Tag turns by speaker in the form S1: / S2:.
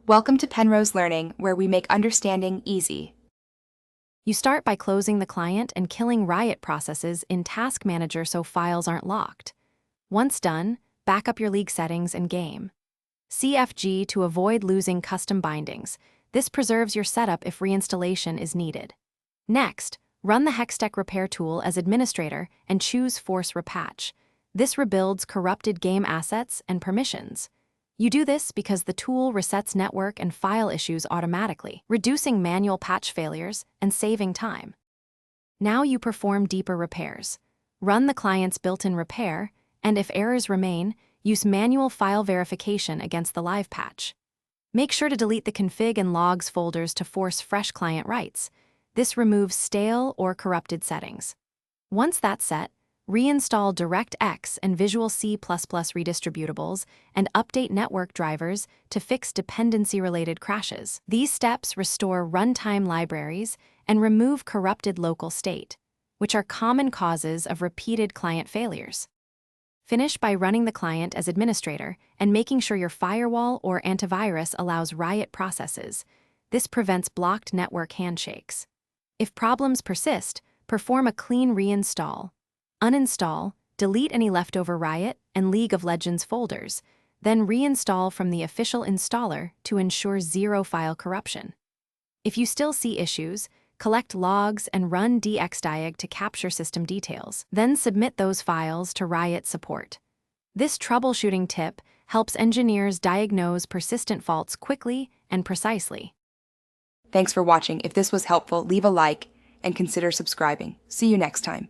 S1: Welcome to Penrose Learning, where we make understanding easy.
S2: You start by closing the client and killing riot processes in Task Manager so files aren't locked. Once done, back up your league settings and game. CFG to avoid losing custom bindings. This preserves your setup if reinstallation is needed. Next, run the Hextech Repair tool as administrator and choose Force Repatch. This rebuilds corrupted game assets and permissions. You do this because the tool resets network and file issues automatically, reducing manual patch failures and saving time. Now you perform deeper repairs. Run the client's built-in repair, and if errors remain, use manual file verification against the live patch. Make sure to delete the config and logs folders to force fresh client writes. This removes stale or corrupted settings. Once that's set, reinstall DirectX and Visual C++ redistributables and update network drivers to fix dependency-related crashes. These steps restore runtime libraries and remove corrupted local state, which are common causes of repeated client failures. Finish by running the client as administrator and making sure your firewall or antivirus allows riot processes. This prevents blocked network handshakes. If problems persist, perform a clean reinstall. Uninstall, delete any leftover Riot and League of Legends folders, then reinstall from the official installer to ensure zero file corruption. If you still see issues, collect logs and run dxdiag to capture system details, then submit those files to Riot support. This troubleshooting tip helps engineers diagnose persistent faults quickly and precisely.
S1: Thanks for watching. If this was helpful, leave a like and consider subscribing. See you next time.